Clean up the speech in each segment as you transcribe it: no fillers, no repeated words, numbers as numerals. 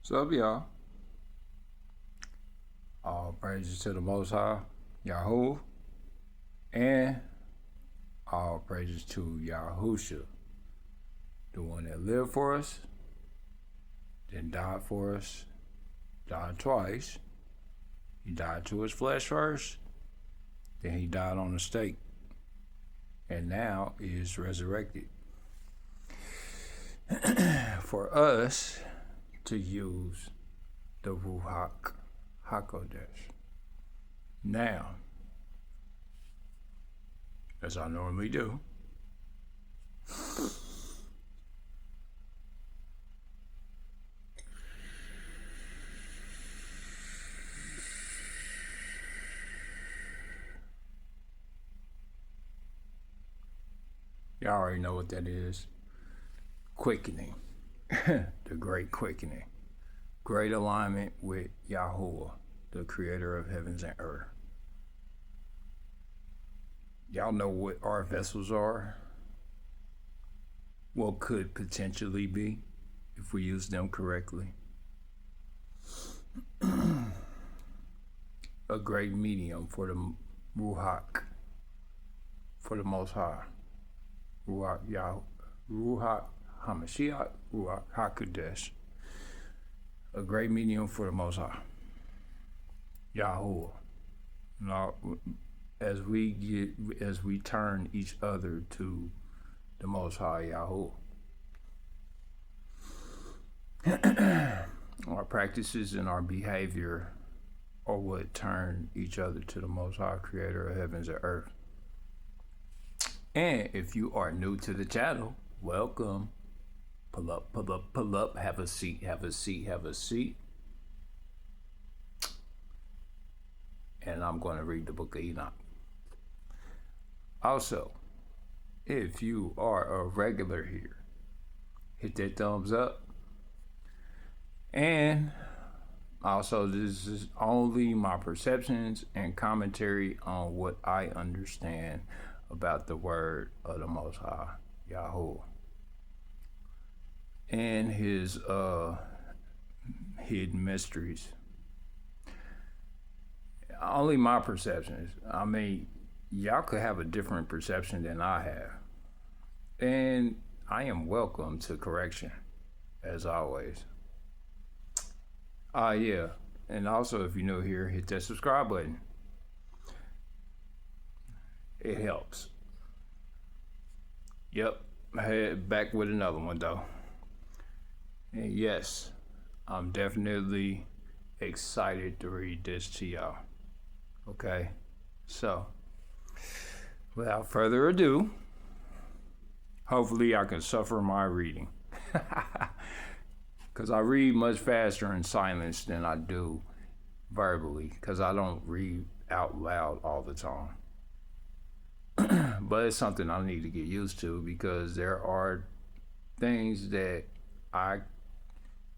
What's up, y'all? All praises to the Most High, Yahuwah, and all praises to Yahusha, the one that lived for us, then died for us, died twice. He died to his flesh first, then he died on the stake, and now is resurrected for us to use the Ruach HaKodesh. Now, as I normally do, y'all already know what that is. Quickening. The great quickening. Great alignment with Yahuwah, the creator of heavens and earth. Y'all know what our vessels are? What could potentially be if we use them correctly. A great medium for the Ruach, for the Most High. Ruach HaMashiach, Ruach HaKodesh. A great medium for the Most High, Yahuwah. Now, as we turn each other to the Most High, Yahuwah. Our practices and our behavior are what turn each other to the Most High, creator of heavens and earth. And if you are new to the channel, welcome. Pull up, pull up, pull up, have a seat, have a seat, have a seat. And I'm going to read the book of Enoch. Also, if you are a regular here, hit that thumbs up. And also, this is only my perceptions and commentary on what I understand about the word of the Most High, Yahuwah, and his hidden mysteries. Only my perceptions. I mean, y'all could have a different perception than I have. And I am welcome to correction, as always. Yeah. And also, if you're new here, hit that subscribe button. It helps. Yep. I head back with another one, though. And yes, I'm definitely excited to read this to y'all. Okay? So, without further ado, hopefully I can suffer my reading. Because I read much faster in silence than I do verbally, because I don't read out loud all the time. But it's something I need to get used to, because there are things that I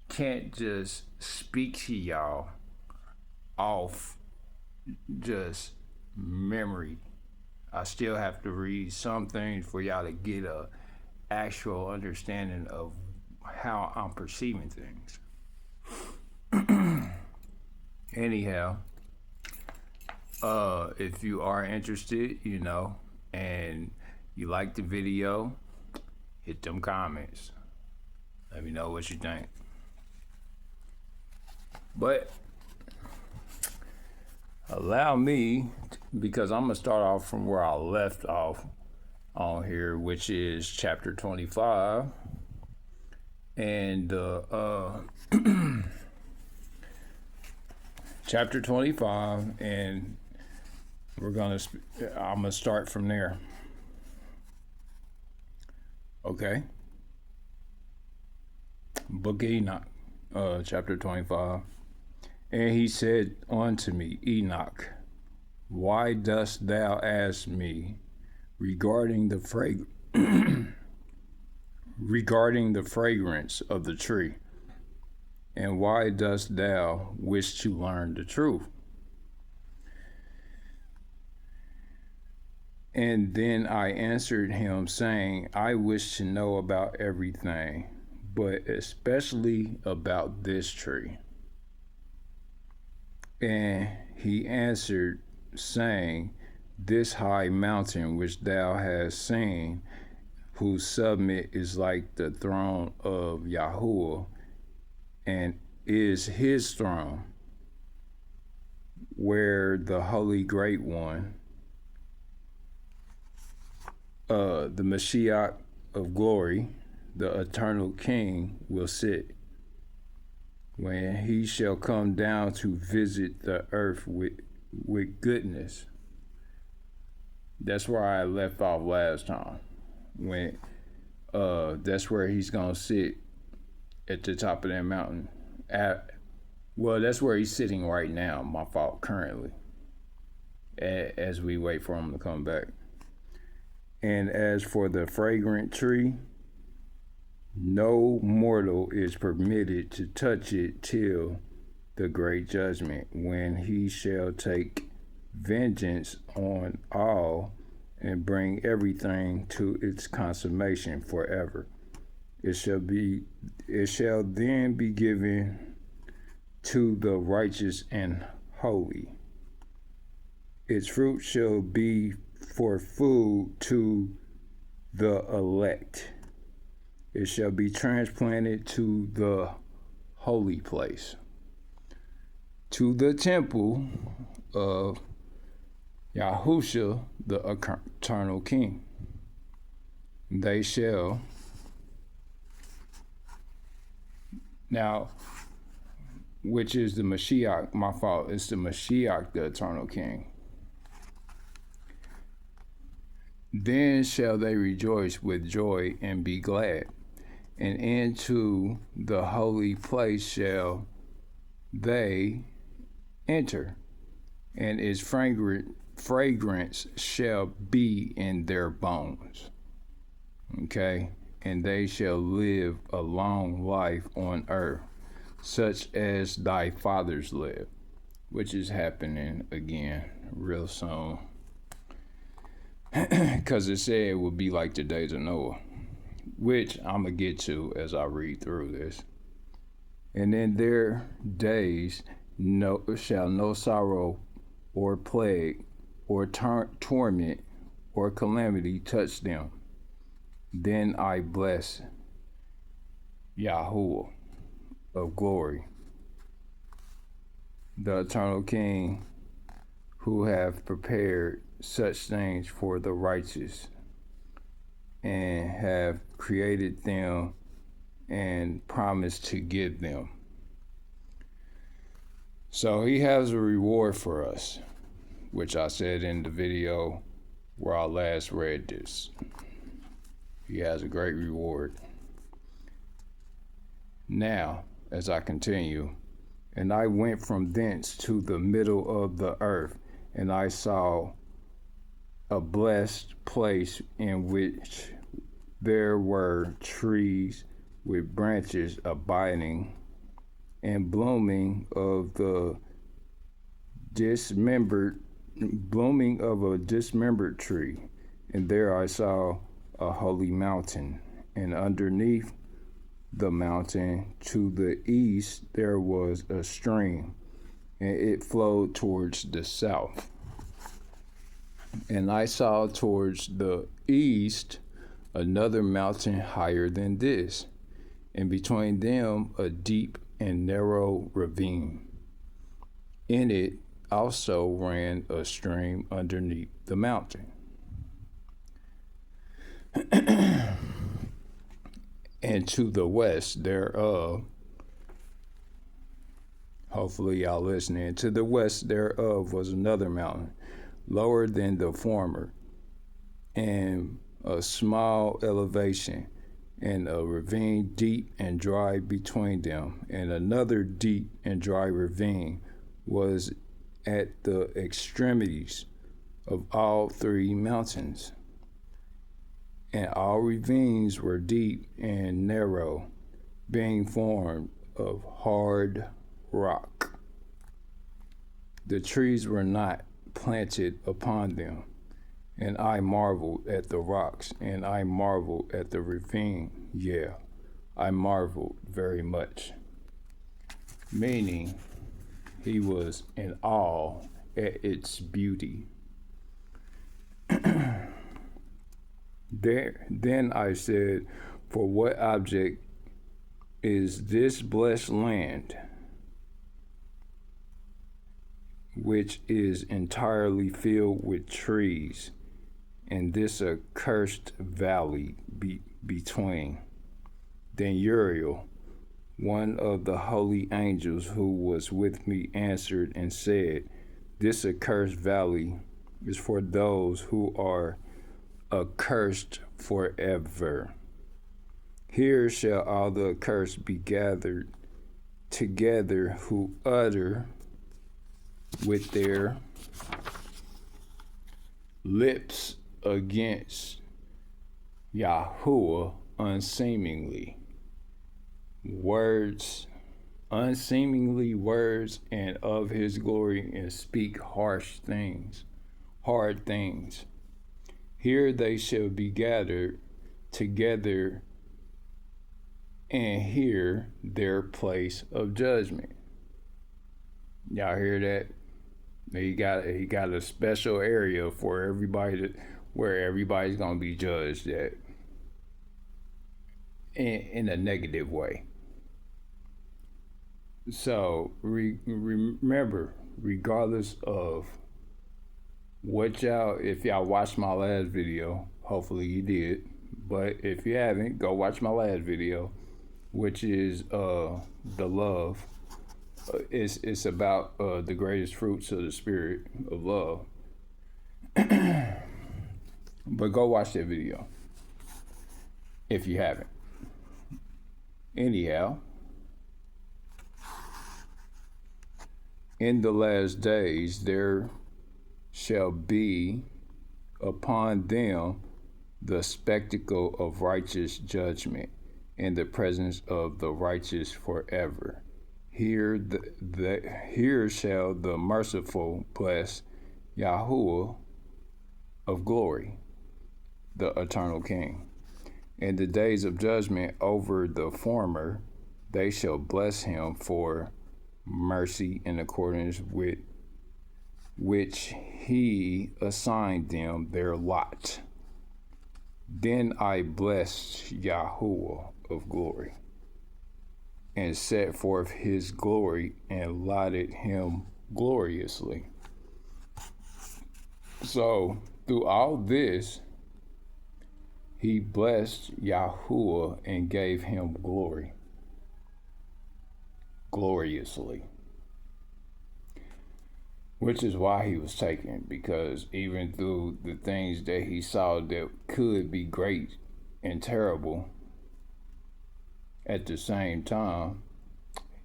can't just speak to y'all off just memory. I still have to read some things for y'all to get a actual understanding of how I'm perceiving things. Anyhow, if you are interested, and you like the video, hit them comments. Let me know what you think. But allow me, because I'm going to start off from where I left off on here, which is chapter 25. And chapter 25, and I'm gonna start from there. Okay. Book of Enoch, chapter 25. And he said unto me, Enoch, why dost thou ask me regarding the fragrance of the tree? And why dost thou wish to learn the truth? And then I answered him, saying, I wish to know about everything, but especially about this tree. And he answered, saying, This high mountain which thou hast seen, whose summit is like the throne of Yahuwah, and is his throne, where the Holy Great One, the Mashiach of glory, the eternal King, will sit, when he shall come down to visit the earth with goodness. That's where I left off last time. When that's where he's gonna sit at the top of that mountain. Well, that's where he's sitting right now. My fault. Currently, as we wait for him to come back. And as for the fragrant tree, no mortal is permitted to touch it till the great judgment, when he shall take vengeance on all and bring everything to its consummation forever. It shall then be given to the righteous and holy. Its fruit shall be for food to the elect. It shall be transplanted to the holy place, to the temple of Yahusha, the eternal King. They shall. Now, which is the Mashiach, my fault, it's the Mashiach, the eternal King. Then shall they rejoice with joy and be glad, and into the holy place shall they enter, and its fragrance shall be in their bones. Okay? And they shall live a long life on earth, such as thy fathers live, which is happening again real soon. Because it said it would be like the days of Noah, which I'm going to get to as I read through this. And in their days shall no sorrow or plague or torment or calamity touch them. Then I bless Yahuwah of glory, the eternal King, who have prepared such things for the righteous, and have created them and promised to give them. So he has a reward for us, which I said in the video where I last read this. He has a great reward. Now, as I continue, and I went from thence to the middle of the earth, and I saw a blessed place in which there were trees with branches abiding and blooming of a dismembered tree. And there I saw a holy mountain, and underneath the mountain to the east there was a stream, and it flowed towards the south. And I saw towards the east another mountain higher than this, and between them a deep and narrow ravine. In it also ran a stream underneath the mountain. And to the west thereof, hopefully y'all listening, to the west thereof was another mountain, lower than the former, and a small elevation, and a ravine deep and dry between them, and another deep and dry ravine was at the extremities of all three mountains. And all ravines were deep and narrow, being formed of hard rock. The trees were not planted upon them, and I marveled at the rocks, and I marveled at the ravine. Yeah, I marveled very much. Meaning, he was in awe at its beauty. Then I said, for what object is this blessed land, which is entirely filled with trees, and this accursed valley between? Then Uriel, one of the holy angels who was with me, answered and said, this accursed valley is for those who are accursed forever. Here shall all the accursed be gathered together who utter with their lips against yahuah unseemingly words, and of his glory, and speak hard things. Here they shall be gathered together, and here their place of judgment. Y'all hear that? He got a special area for everybody where everybody's gonna be judged at in a negative way. So remember, regardless of what if y'all watched my last video, hopefully you did, but if you haven't, go watch my last video, which is the love. It's about the greatest fruits of the spirit of love. But go watch that video if you haven't. Anyhow, in the last days there shall be upon them the spectacle of righteous judgment in the presence of the righteous forever. Here shall the merciful bless yahuah of glory, the eternal King. In the days of judgment over the former, they shall bless him for mercy in accordance with which he assigned them their lot. Then I blessed yahuah of glory, and set forth his glory, and lauded him gloriously. So through all this, he blessed yahuah and gave him glory gloriously, which is why he was taken, because even through the things that he saw that could be great and terrible, at the same time,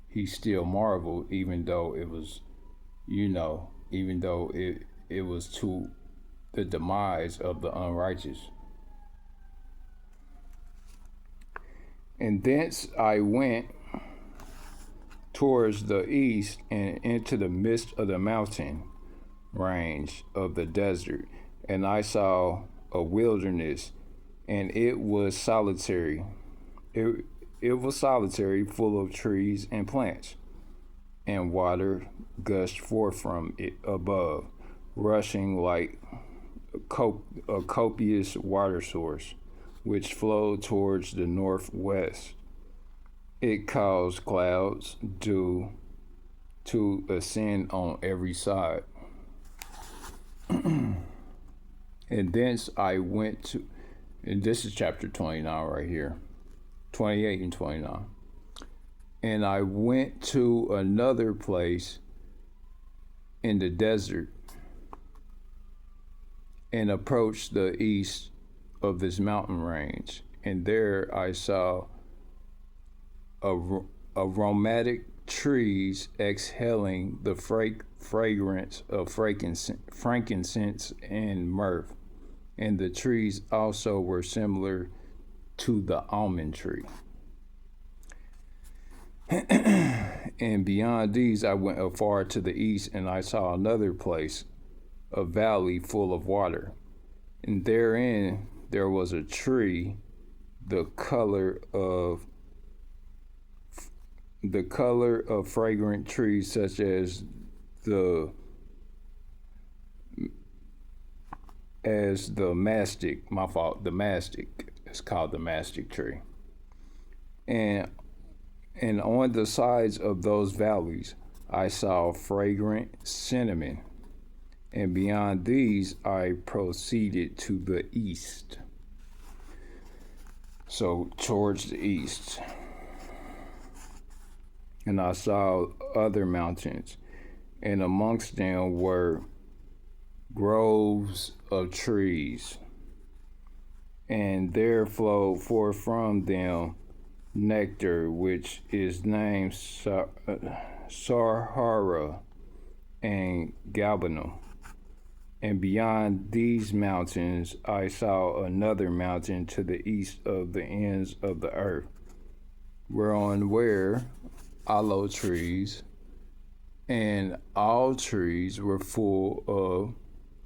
he still marveled, even though it was, even though it was to the demise of the unrighteous. And thence I went towards the east and into the midst of the mountain range of the desert, and I saw a wilderness, and it was solitary. It was solitary, full of trees and plants, and water gushed forth from it above, rushing like a copious water source, which flowed towards the northwest. It caused clouds to ascend on every side. And thence I went to, and this is chapter 29 right here, 28 and 29. And I went to another place in the desert and approached the east of this mountain range. And there I saw aromatic trees exhaling the fragrance of frankincense and myrrh. And the trees also were similar to the almond tree. And beyond these I went afar to the east, and I saw another place, a valley full of water. And therein there was a tree, the color of the color of fragrant trees such as the mastic, the mastic, it's called the mastic tree. And on the sides of those valleys I saw fragrant cinnamon, and beyond these I proceeded to the east. So towards the east. And I saw other mountains, and amongst them were groves of trees, and there flowed forth from them nectar, which is named Sarhara and Galbanum. And beyond these mountains I saw another mountain to the east of the ends of the earth, whereon were aloe trees, and all trees were full of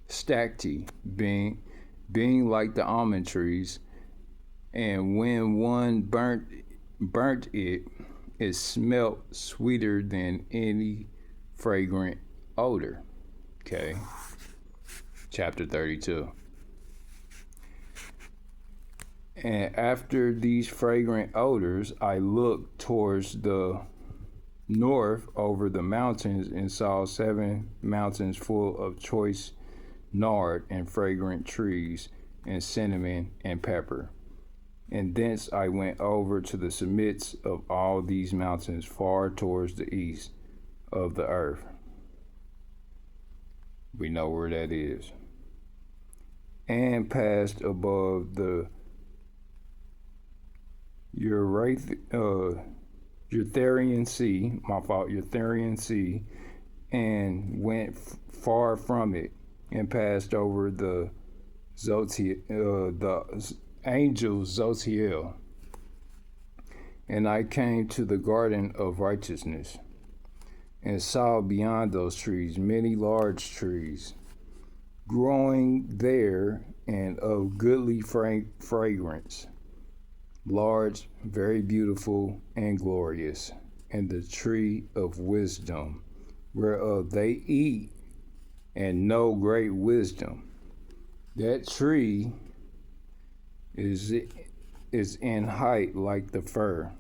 stacte, being like the almond trees. And when one burnt it, it smelt sweeter than any fragrant odor. Okay. Chapter 32. And after these fragrant odors, I looked towards the north over the mountains and saw 7 mountains full of choice nard and fragrant trees and cinnamon and pepper. And thence I went over to the summits of all these mountains far towards the east of the earth. We know where that is. And passed above the Eutharian Sea, and went far from it, and passed over the angel Zotiel. And I came to the garden of righteousness, and saw beyond those trees many large trees, growing there and of goodly fragrance, large, very beautiful and glorious, and the tree of wisdom, whereof they eat and know great wisdom. That tree is in height like the fir,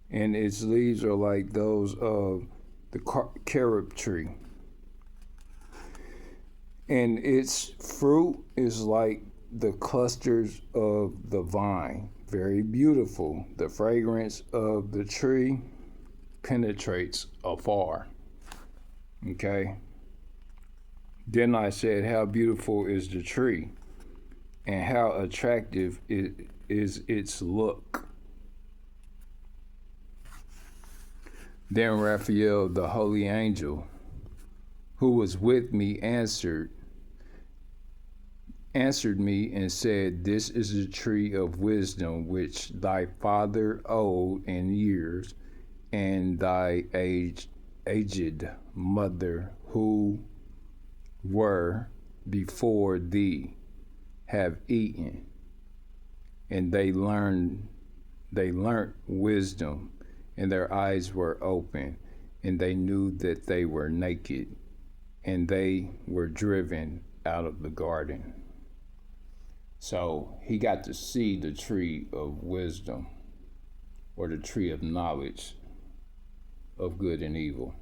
and its leaves are like those of the carob tree, and its fruit is like the clusters of the vine, very beautiful. The fragrance of the tree penetrates afar. Okay. Then I said, how beautiful is the tree, and how attractive is its look. Then Raphael, the holy angel, who was with me, answered me and said, this is the tree of wisdom which thy father owed in years, and thy aged mother who were before thee have eaten, and they learnt wisdom, and their eyes were open, and they knew that they were naked, and they were driven out of the garden. So he got to see the tree of wisdom, or the tree of knowledge of good and evil.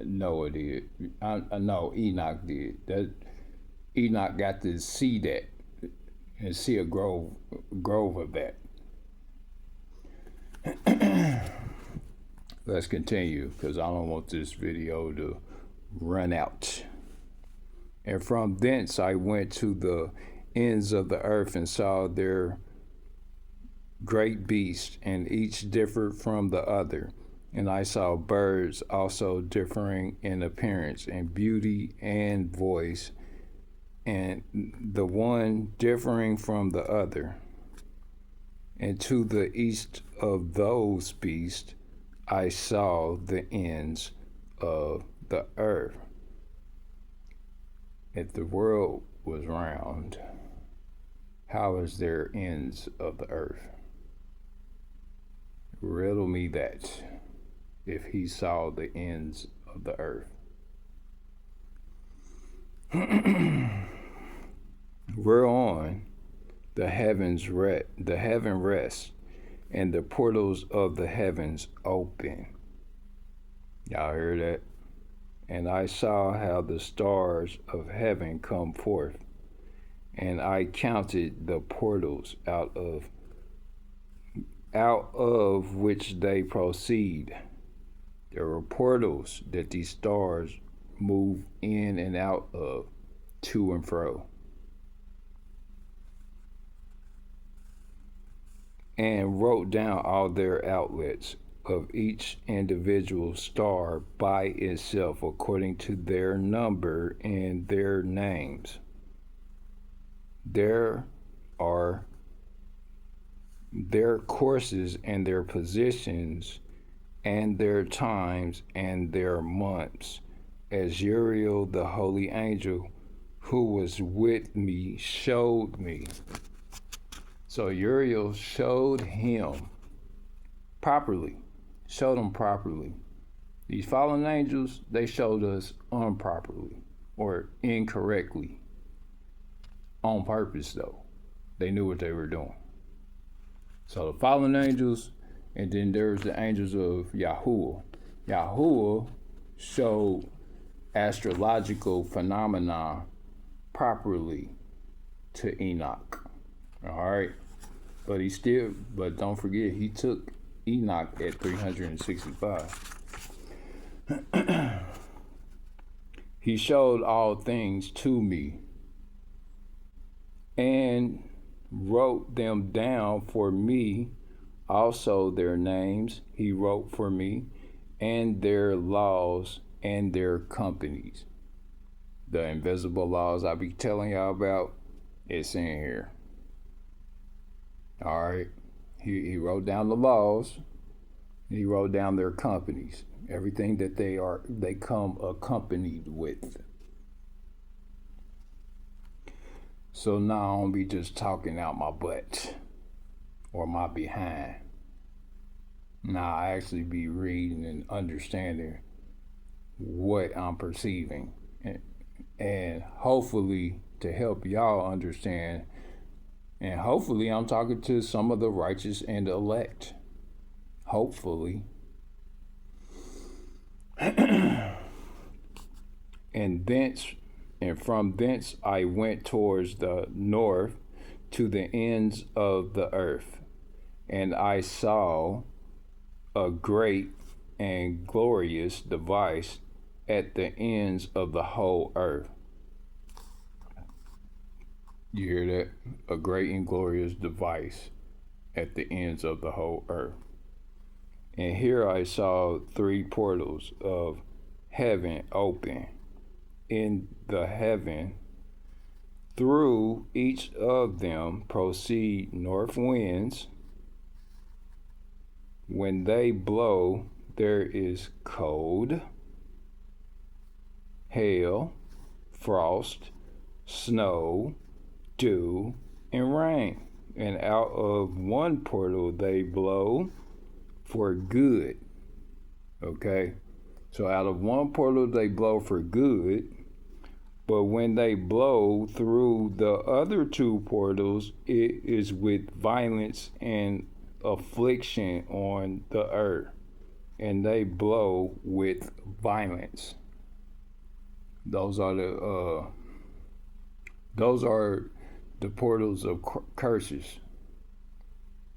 Noah did. I know Enoch did. That Enoch got to see that and see a grove of that. Let's continue, because I don't want this video to run out. And from thence I went to the ends of the earth and saw their great beasts, and each differed from the other. And I saw birds also differing in appearance and beauty and voice, and the one differing from the other. And to the east of those beasts I saw the ends of the earth. If the world was round, how is there ends of the earth? riddle me that, if he saw the ends of the earth. Whereon the heaven rests, and the portals of the heavens open. Y'all hear that? And I saw how the stars of heaven come forth, and I counted the portals out of which they proceed. There were portals that these stars move in and out of, to and fro. And wrote down all their outlets of each individual star by itself according to their number and their names. There are their courses and their positions and their times and their months, as Uriel the holy angel who was with me showed me. So Uriel showed him properly. These fallen angels, they showed us improperly or incorrectly. On purpose, though. They knew what they were doing. So the fallen angels, and then there's the angels of yahuah. Yahuah showed astrological phenomena properly to Enoch. All right. But don't forget, he took Enoch at 365. He showed all things to me and wrote them down for me, also their names he wrote for me, and their laws and their companies. The invisible laws I be telling y'all about, it's in here. All right. He wrote down the laws. He wrote down their companies, everything that they come accompanied with. So now I don't be just talking out my butt or my behind. Now I actually be reading and understanding what I'm perceiving, and hopefully to help y'all understand. And hopefully I'm talking to some of the righteous and elect. Hopefully. And from thence I went towards the north to the ends of the earth, and I saw a great and glorious device at the ends of the whole earth. You hear that? A great and glorious device at the ends of the whole earth. And here I saw 3 portals of heaven open in the heaven. Through each of them proceed north winds. When they blow, there is cold, hail, frost, snow, dew, and rain. And out of one portal they blow for good. Okay? So out of one portal they blow for good, but when they blow through the other 2 portals, it is with violence and affliction on the earth, and they blow with violence. Those are the portals of curses.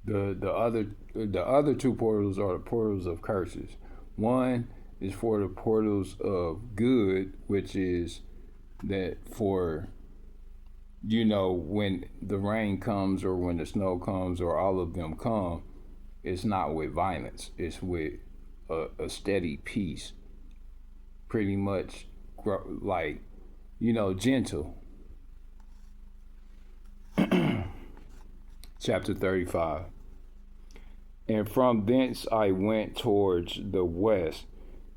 The other 2 portals are the portals of curses. One is for the portals of good, which is that for, when the rain comes or when the snow comes or all of them come, it's not with violence. It's with a steady peace. Pretty much like, gentle. Chapter 35. And from thence I went towards the west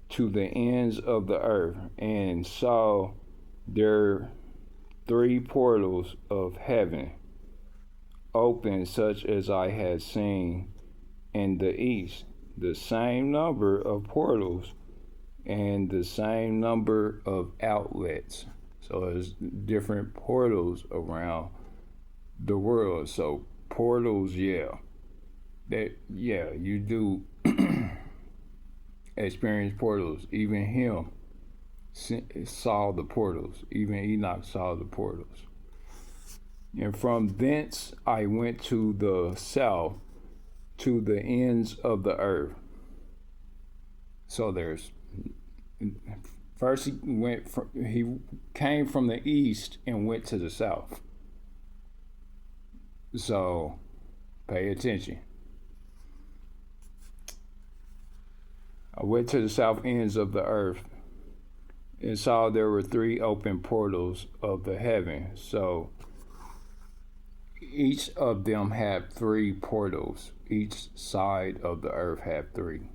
to the ends of the earth, and saw there 3 portals of heaven open, such as I had seen and the east, the same number of portals and the same number of outlets. So there's different portals around the world. So portals, you do experience portals. Even him saw the portals. Even Enoch saw the portals. And from thence I went to the south, to the ends of the earth. So there's first he came from the east and went to the south. So pay attention. I went to the south ends of the earth and saw there were 3 open portals of the heaven. So each of them had 3 portals. Each side of the earth had 3.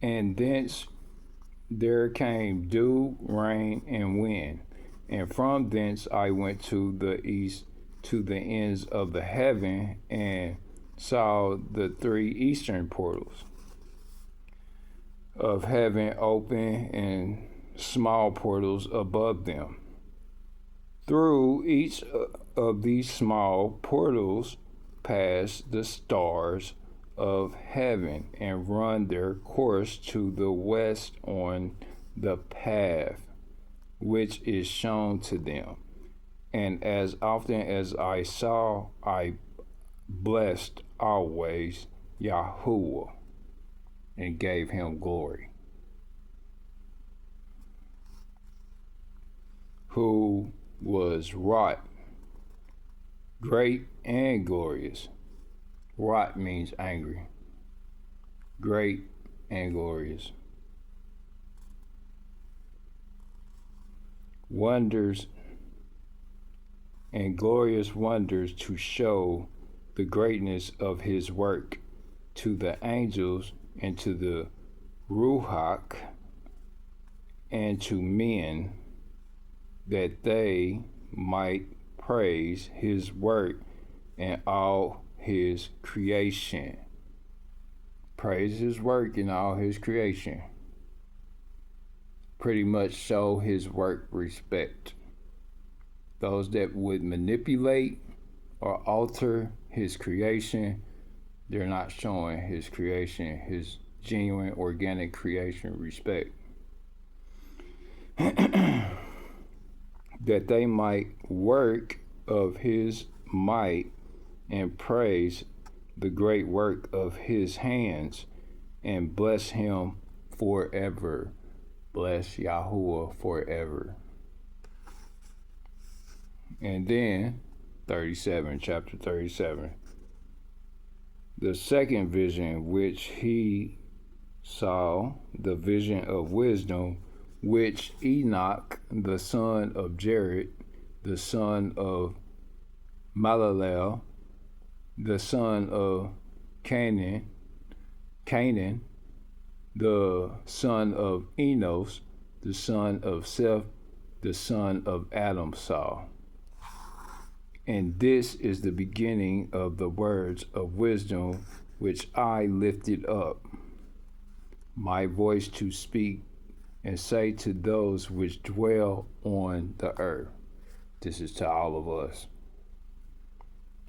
And thence there came dew, rain, and wind. And from thence I went to the east, to the ends of the heaven, and saw the 3 eastern portals of heaven open, and small portals above them. Through each of these small portals pass the stars of heaven and run their course to the west on the path which is shown to them. And as often as I saw, I blessed always Yahuah and gave him glory, who was wrought, great and glorious. Wrought means angry. Great and glorious. Wonders and glorious wonders to show the greatness of his work to the angels and to the Ruach and to men, that they might praise his work and all his creation. Praise his work and all his creation. Pretty much show his work respect. Those that would manipulate or alter his creation, they're not showing his creation, his genuine organic creation, respect. That they might work of his might and praise the great work of his hands and bless him forever. Bless Yahuah forever. And then 37, chapter 37. The second vision which he saw, the vision of wisdom, which Enoch, the son of Jared, the son of Malalel, the son of Canaan, the son of Enoch, the son of Seth, the son of Adam saw. And this is the beginning of the words of wisdom which I lifted up my voice to speak and say to those which dwell on the earth. This is to all of us.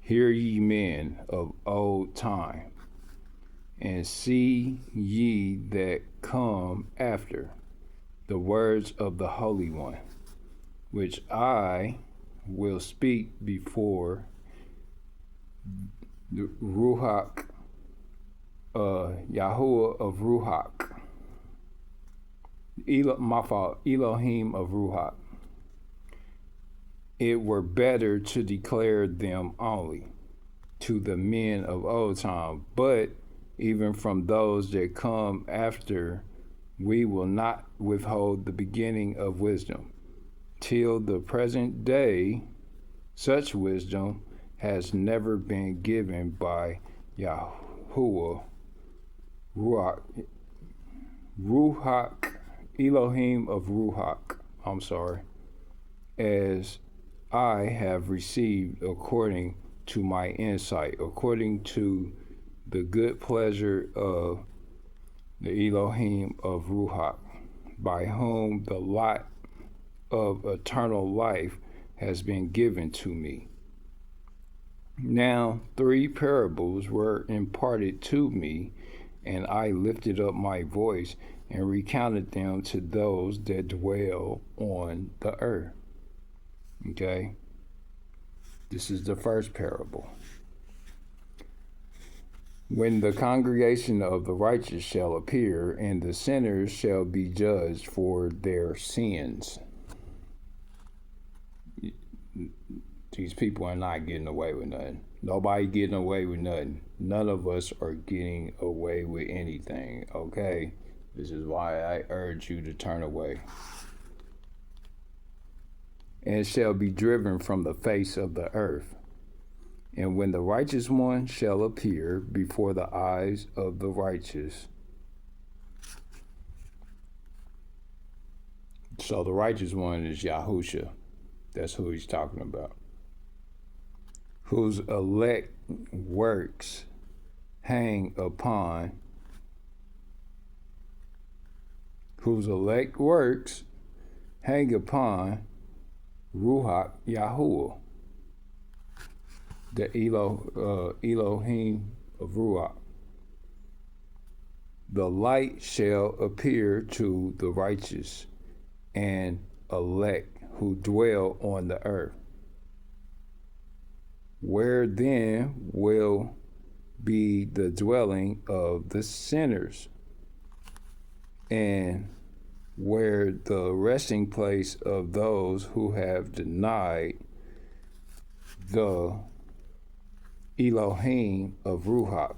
Hear ye men of old time, and see ye that come after the words of the Holy One, which I will speak before the Ruach, Yahuah of Ruach, Elohim of Ruach. It were better to declare them only to the men of old time, but even from those that come after, we will not withhold the beginning of wisdom. Till the present day, such wisdom has never been given by Yahuah, Ruach, Elohim of Ruach, as I have received according to my insight, according to the good pleasure of the Elohim of Ruach, by whom the lot of eternal life has been given to me. Now 3 parables were imparted to me, and I lifted up my voice and recounted them to those that dwell on the earth. Okay? This is the first parable. When the congregation of the righteous shall appear, and the sinners shall be judged for their sins. These people are not getting away with nothing. Nobody getting away with nothing. None of us are getting away with anything, okay? This is why I urge you to turn away. And shall be driven from the face of the earth. And when the righteous one shall appear before the eyes of the righteous. So the righteous one is Yahushua. That's who he's talking about. Whose elect works hang upon. Whose elect works hang upon Ruach yahuah, the Elohim of Ruach. The light shall appear to the righteous and elect who dwell on the earth. Where then will be the dwelling of the sinners, and where the resting place of those who have denied the Elohim of Ruach.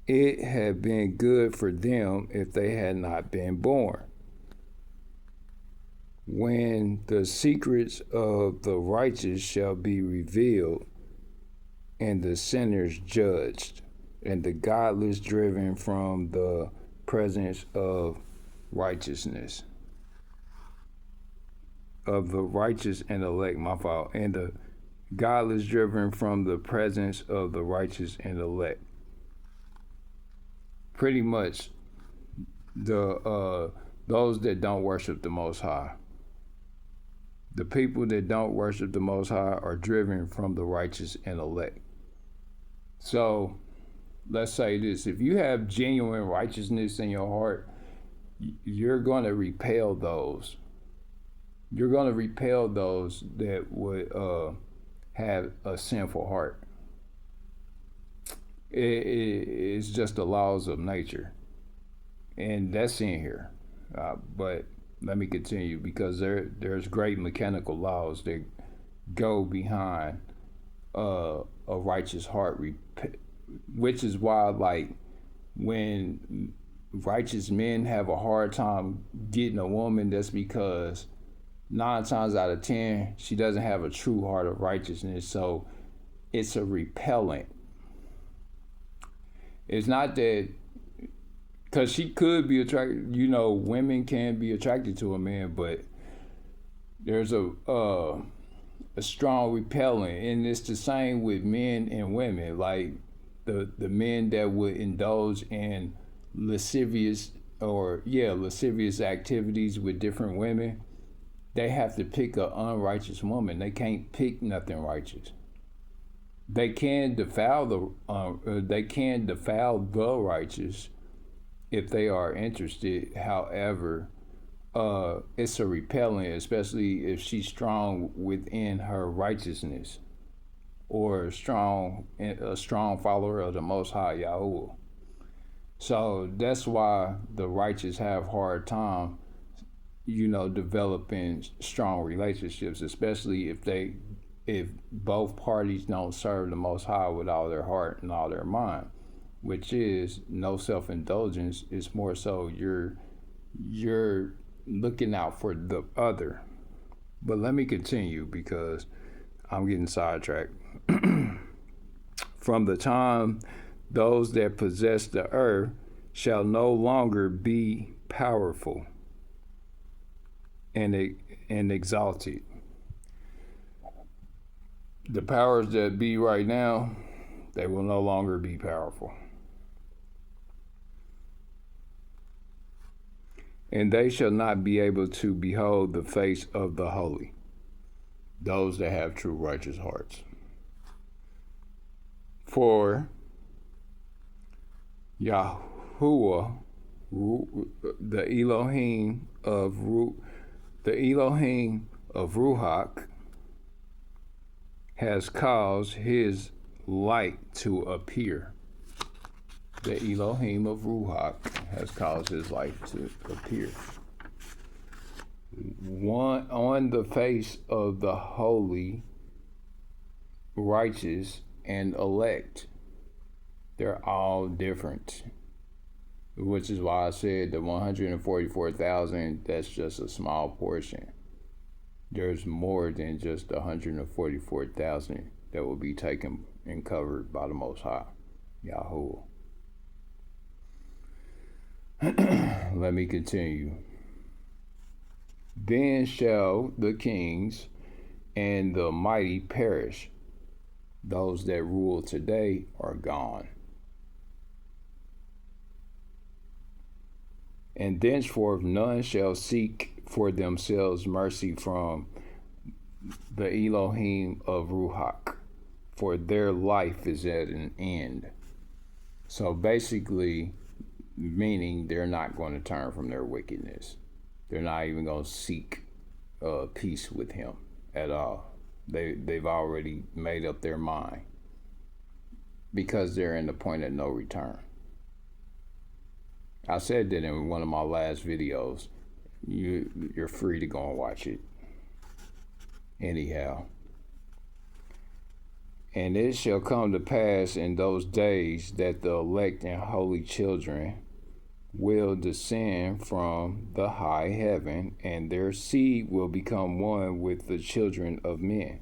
It had been good for them if they had not been born. When the secrets of the righteous shall be revealed, and the sinners judged, and the godless driven from the presence of righteousness. Of the righteous and elect, my fault. And the godless driven from the presence of the righteous and elect. Pretty much the those that don't worship the Most High. The people that don't worship the Most High are driven from the righteous and elect. So let's say this: if you have genuine righteousness in your heart, you're going to repel those. You're going to repel those that would have a sinful heart. It's just the laws of nature. And that's in here. But let me continue, because there's great mechanical laws that go behind a righteous heart, which is why, like, when righteous men have a hard time getting a woman, that's because 9 times out of 10, she doesn't have a true heart of righteousness. So it's a repellent. It's not that, because she could be attracted, women can be attracted to a man, but there's a strong repellent. And it's the same with men and women. Like the men that would indulge in lascivious activities with different women, they have to pick an unrighteous woman. They can't pick nothing righteous. They can defile the righteous if they are interested. However, it's a repellent, especially if she's strong within her righteousness, or a strong follower of the Most High Yahuah. So that's why the righteous have hard time, developing strong relationships, especially if both parties don't serve the Most High with all their heart and all their mind, which is no self-indulgence. It's more so you're looking out for the other. But let me continue, because I'm getting sidetracked. From the time those that possess the earth shall no longer be powerful and exalted. the powers that be right now, they will no longer be powerful. And they shall not be able to behold the face of the holy, those that have true righteous hearts. For yahuah, the Elohim of Ruach, has caused his light to appear. The Elohim of Ruach has caused his light to appear. One on the face of the holy, righteous, and elect. They're all different. Which is why I said the 144,000, that's just a small portion. There's more than just 144,000 that will be taken and covered by the Most High, Yahuwah. Let me continue. Then shall the kings and the mighty perish. Those that rule today are gone. And thenceforth none shall seek for themselves mercy from the Elohim of Ruach, for their life is at an end. So basically, meaning they're not going to turn from their wickedness. They're not even going to seek peace with him at all. They've already made up their mind because they're in the point of no return. I said that in one of my last videos. You're free to go and watch it. Anyhow. And it shall come to pass in those days that the elect and holy children will descend from the high heaven, and their seed will become one with the children of men.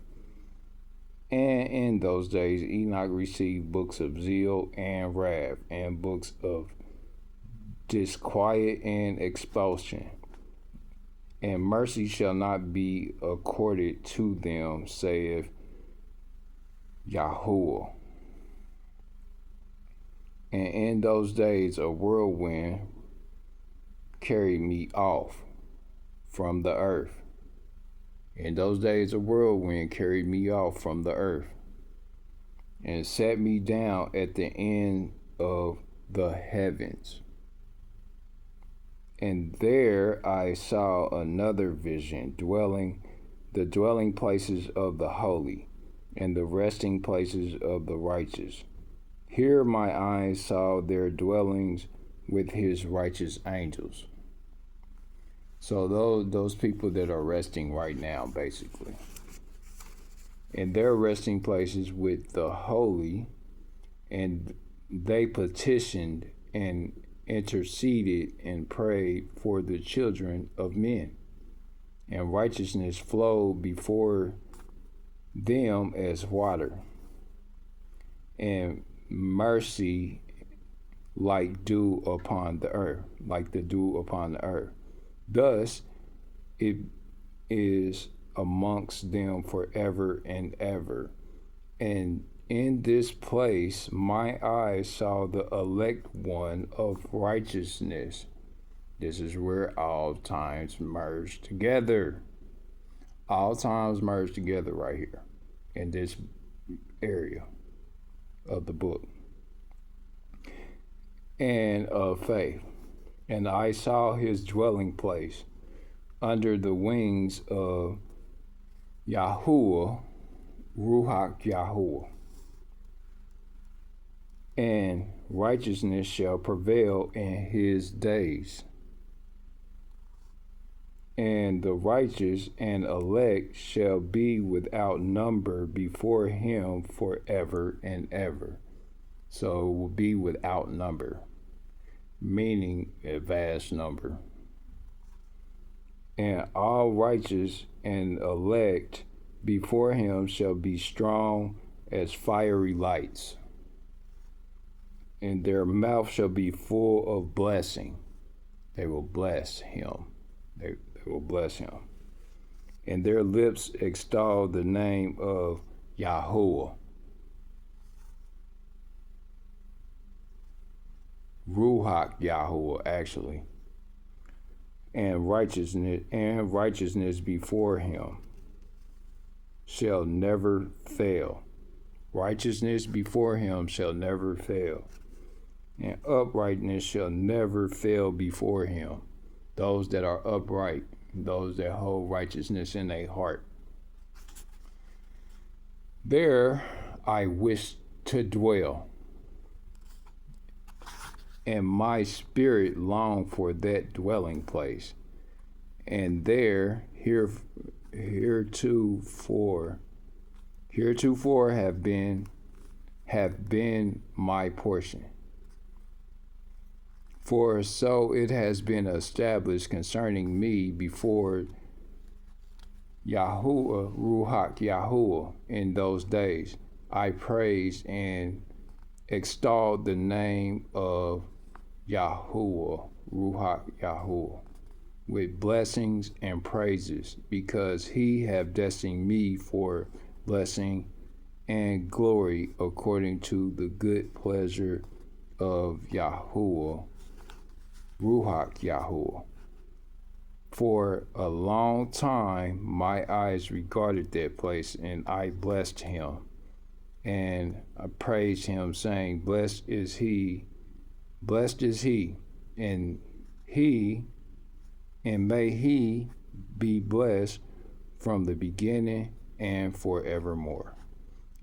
And in those days Enoch received books of zeal and wrath, and books of disquiet and expulsion. And mercy shall not be accorded to them, saith Yahuwah. And in those days a whirlwind carried me off from the earth. In those days a whirlwind carried me off from the earth, and set me down at the end of the heavens. And there I saw another vision, the dwelling places of the holy, and the resting places of the righteous. Here my eyes saw their dwellings with his righteous angels. So those people that are resting right now, basically. And their resting places with the holy, and they petitioned and interceded and prayed for the children of men. And righteousness flowed before them as water, and mercy like dew upon the earth, like the dew upon the earth. Thus it is amongst them forever and ever. And in this place my eyes saw the elect one of righteousness. This is where all times merge together. All times merge together right here in this area of the book. And of faith. And I saw his dwelling place under the wings of Yahuwah, Ruach Yahuwah. And righteousness shall prevail in his days. And the righteous and elect shall be without number before him forever and ever. So it will be without number, meaning a vast number. And all righteous and elect before him shall be strong as fiery lights. And their mouth shall be full of blessing. They will bless him. They will bless him. And their lips extol the name of yahuah, ruach yahuah, actually, and righteousness before him shall never fail. Righteousness before him shall never fail, and uprightness shall never fail before him. Those that are upright, those that hold righteousness in their heart. There I wish to dwell, and my spirit long for that dwelling place. And there heretofore have been my portion. For so it has been established concerning me before yahuah, ruach yahuah, in those days. I praise and extol the name of yahuah, ruach yahuah, with blessings and praises, because he have destined me for blessing and glory according to the good pleasure of yahuah, ruach yahuah. For a long time my eyes regarded that place, and I blessed him, and I praised him, saying, Blessed is he, and may he be blessed from the beginning and forevermore.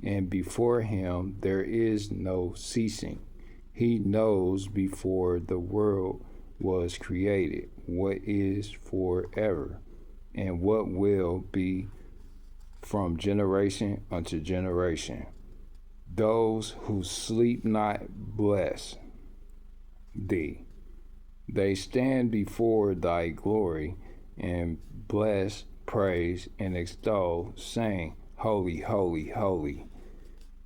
And before him there is no ceasing. He knows before the world was created what is forever, and what will be from generation unto generation. Those who sleep not bless thee. They stand before thy glory and bless, praise, and extol, saying, Holy, holy, holy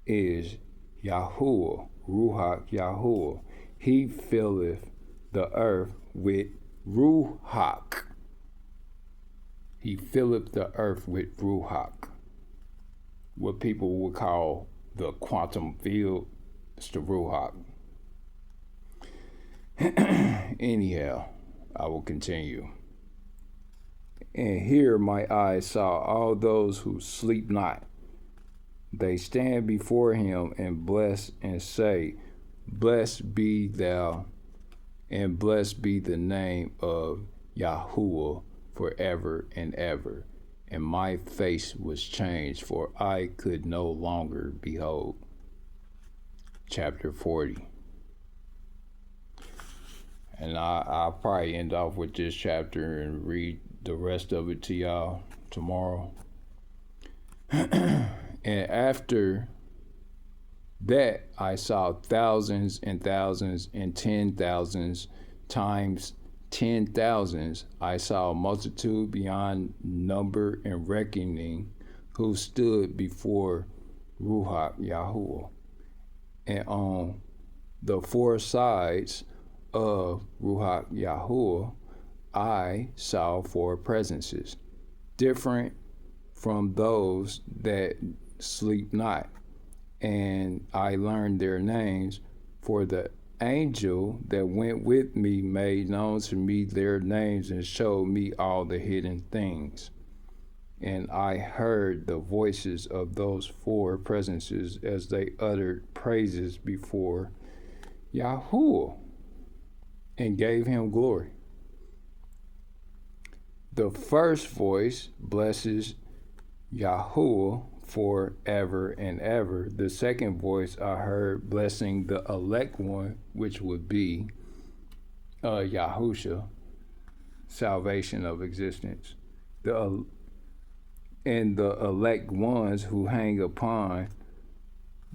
is yahuah, ruach yahuah. He filleth the earth with ruach. He filleth the earth with ruach. What people would call the quantum field, it's the ruach. Anyhow, I will continue. And here my eyes saw all those who sleep not. They stand before him and bless and say, Blessed be thou, and blessed be the name of yahuah forever and ever. And my face was changed, for I could no longer behold. Chapter 40. And I'll probably end off with this chapter and read the rest of it to y'all tomorrow. And after that, I saw thousands and thousands and 10,000s times 10,000s. I saw a multitude beyond number and reckoning who stood before ruach yahuah. And on the four sides of ruach yahuah, I saw four presences, different from those that sleep not. And I learned their names, for the angel that went with me made known to me their names and showed me all the hidden things. And I heard the voices of those four presences as they uttered praises before yahuah and gave him glory. The first voice blesses yahuah forever and ever. The second voice I heard blessing the elect one, which would be Yahusha, salvation of existence. And the elect ones who hang upon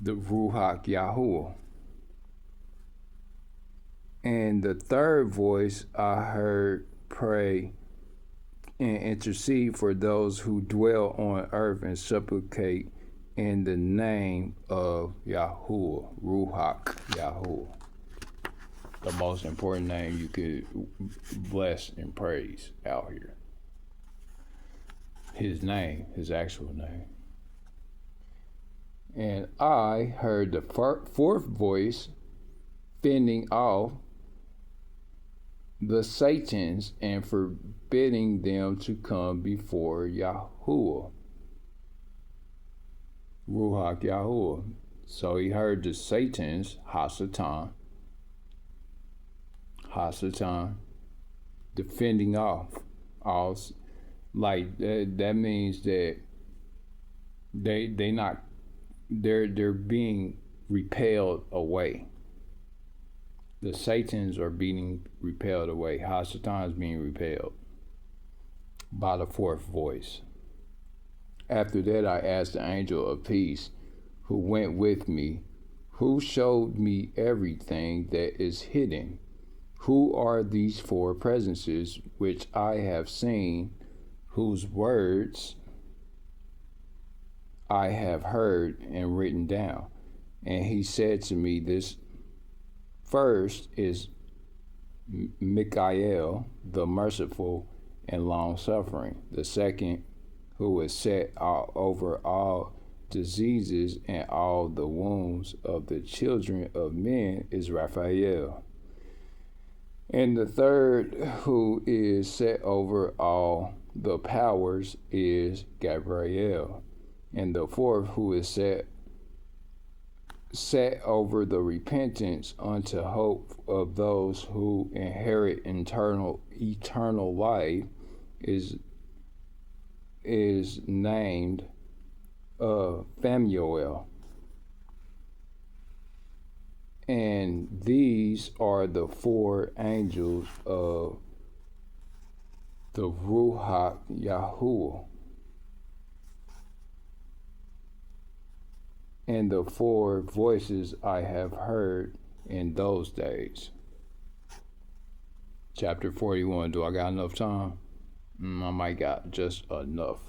the ruach yahuah. And the third voice I heard pray and intercede for those who dwell on earth and supplicate in the name of yahuah, ruach yahuah. The most important name you could bless and praise out here. His name, his actual name. And I heard the fourth voice fending off the Satans and forbidding them to come before yahuah, Ruach Yahuah. So he heard the Satans, Hasatan, defending off. All like that means that they're being repelled away. The Satans are being repelled away. Hasatan is being repelled by the fourth voice. After that, I asked the angel of peace who went with me, who showed me everything that is hidden. Who are these four presences which I have seen, whose words I have heard and written down? And he said to me, this first is Michael, the merciful and long-suffering. The second, who is set over all diseases and all the wounds of the children of men, is Raphael. And the third, who is set over all the powers, is Gabriel. And the fourth, who is set over the repentance unto hope of those who inherit eternal life, is named Phamuel. And these are the four angels of the Ruach Yahuah. And the four voices I have heard in those days. Chapter 41. Do I got enough time? I might got just enough.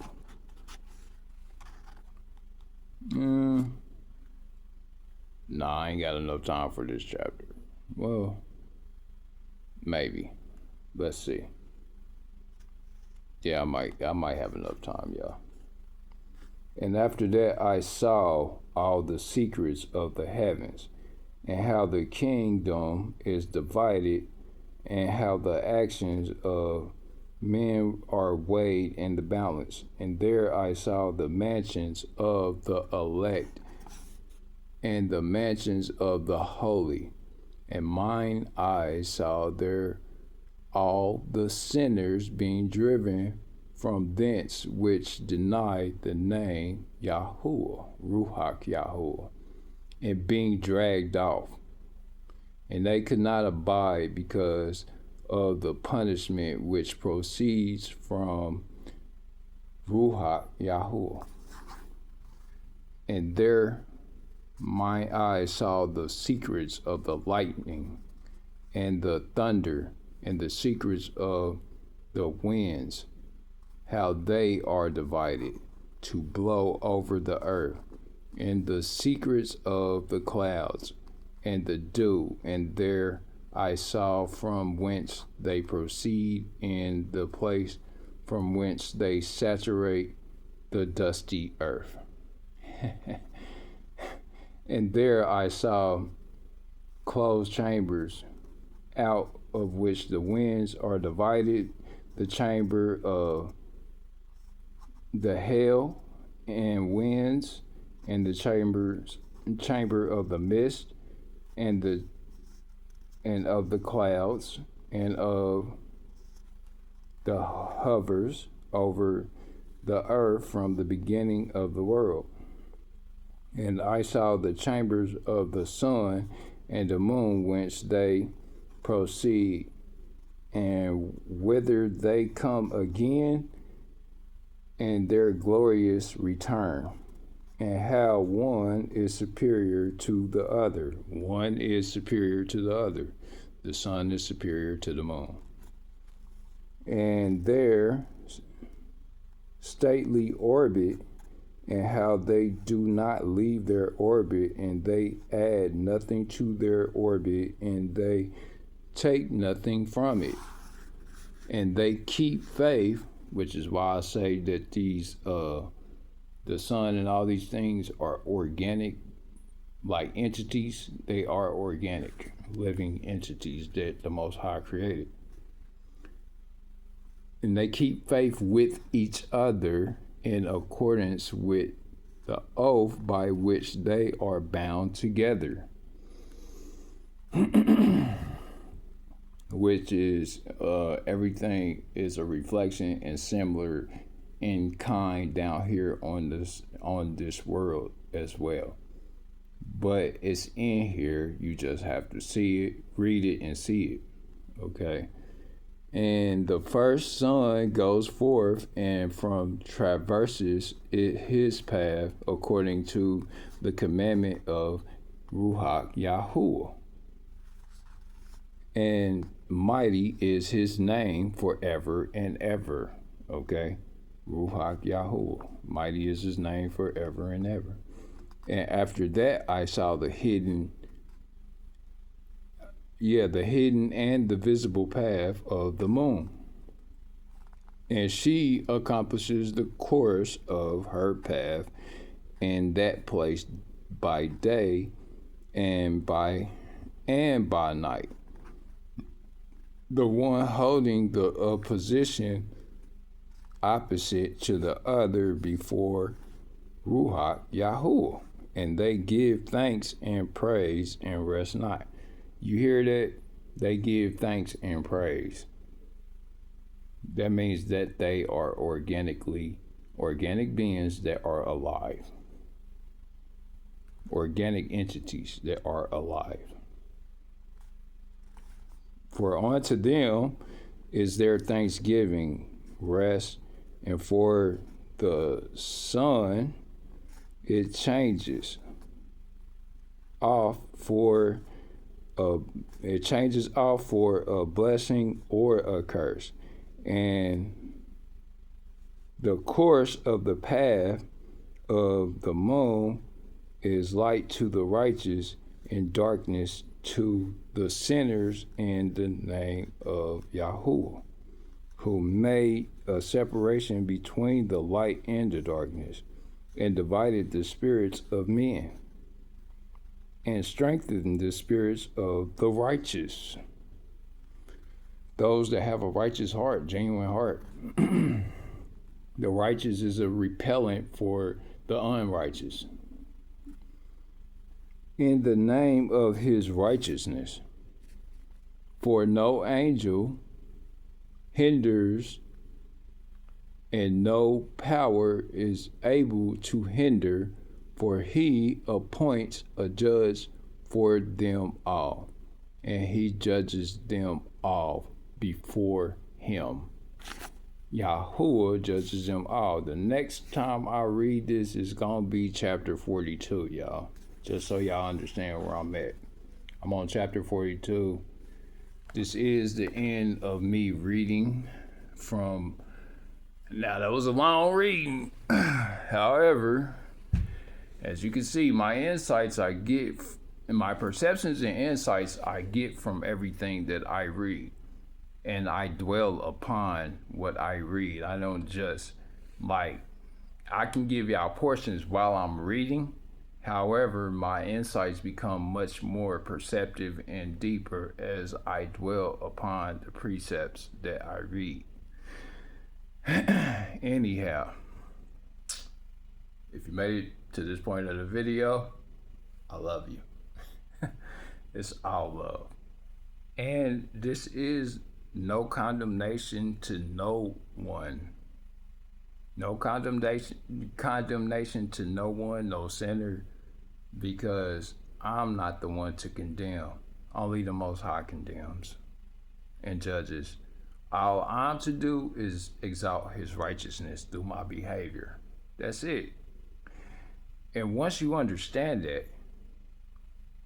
Nah, I ain't got enough time for this chapter. Well, maybe. Let's see. Yeah, I might have enough time, y'all. And after that I saw all the secrets of the heavens, and how the kingdom is divided, and how the actions of men are weighed in the balance. And there I saw the mansions of the elect, and the mansions of the holy. And mine eyes saw there all the sinners being driven from thence, which denied the name Yahuah, Ruach Yahuah, and being dragged off. And they could not abide because of the punishment which proceeds from Ruach Yahuah. And there my eyes saw the secrets of the lightning and the thunder, and the secrets of the winds, how they are divided to blow over the earth, and the secrets of the clouds and the dew. And there I saw from whence they proceed, in the place from whence they saturate the dusty earth. And there I saw closed chambers, out of which the winds are divided, the chamber of the hail and winds, and the chamber of the mist, and of the clouds, and of the hovers over the earth from the beginning of the world. And I saw the chambers of the sun and the moon, whence they proceed, and whither they come again, and their glorious return, and how one is superior to the other. One is superior to the other. The sun is superior to the moon. And their stately orbit, and how they do not leave their orbit, and they add nothing to their orbit, and they take nothing from it. And they keep faith, which is why I say that these the sun and all these things are organic, like entities. They are organic, living entities that the Most High created. And they keep faith with each other in accordance with the oath by which they are bound together, which is everything is a reflection and similar in kind down here on this world as well. But it's in here. You just have to see it, read it, and see it. Okay. And the first son goes forth and traverses his path according to the commandment of yahuah. And mighty is his name forever and ever. Okay? yahuah. Mighty is his name forever and ever. And after that, I saw the hidden and the visible path of the moon. And she accomplishes the course of her path in that place by day and by night. The one holding a position opposite to the other before yahuah. And they give thanks and praise and rest not. You hear that? They give thanks and praise. That means that they are organic beings that are alive. Organic entities that are alive. For unto them is their thanksgiving, rest, and for the sun it changes off for a blessing or a curse. And the course of the path of the moon is light to the righteous and darkness to the sinners, in the name of Yahuwah, who made a separation between the light and the darkness, and divided the spirits of men, and strengthened the spirits of the righteous. Those that have a righteous heart, genuine heart. The righteous is a repellent for the unrighteous. In the name of his righteousness. For no angel hinders, and no power is able to hinder, for he appoints a judge for them all, and he judges them all before him. Yahuwah judges them all. The next time I read this is going to be chapter 42, y'all. Just so y'all understand where I'm at. I'm on chapter 42. This is the end of me reading from... Now, that was a long reading. However, as you can see, my insights I get, and my perceptions and insights I get from everything that I read. And I dwell upon what I read. I don't just, I can give y'all portions while I'm reading. However, my insights become much more perceptive and deeper as I dwell upon the precepts that I read. Anyhow, if you made it to this point of the video, I love you. It's all love. And this is no condemnation to no one. No condemnation to no one, no sinner, because I'm not the one to condemn. Only the Most High condemns and judges. All I'm to do is exalt his righteousness through my behavior. That's it. And once you understand that,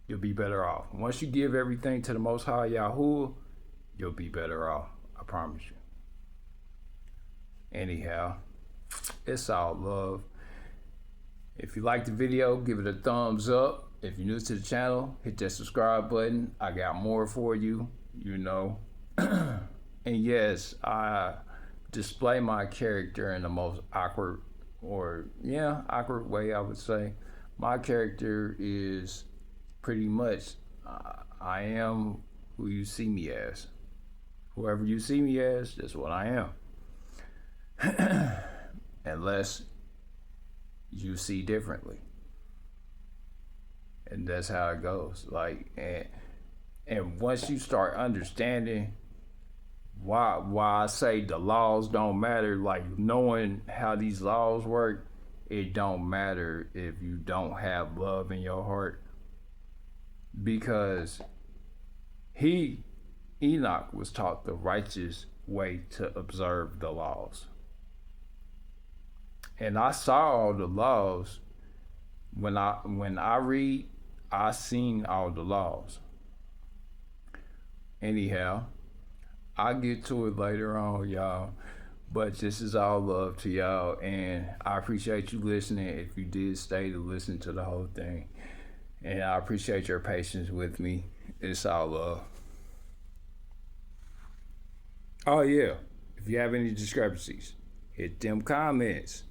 you'll be better off. Once you give everything to the Most High Yahuwah, you'll be better off. I promise you. Anyhow, it's all love. If you like the video, give it a thumbs up. If you're new to the channel, hit that subscribe button. I got more for you, you know. And yes, I display my character in the most awkward awkward way, I would say. My character is pretty much, I am who you see me as. Whoever you see me as, that's what I am. Unless you see differently. And that's how it goes. And once you start understanding why I say the laws don't matter, like knowing how these laws work, it don't matter if you don't have love in your heart. Because Enoch was taught the righteous way to observe the laws. And I saw all the laws. When I read, I seen all the laws. Anyhow, I'll get to it later on, y'all. But this is all love to y'all, and I appreciate you listening if you did stay to listen to the whole thing. And I appreciate your patience with me. It's all love. Oh yeah, if you have any discrepancies, hit them comments.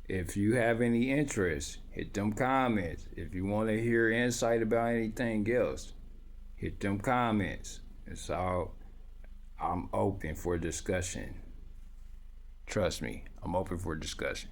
If you have any interest, hit them comments. If you want to hear insight about anything else, hit them comments. It's all, I'm open for discussion. Trust me, I'm open for discussion.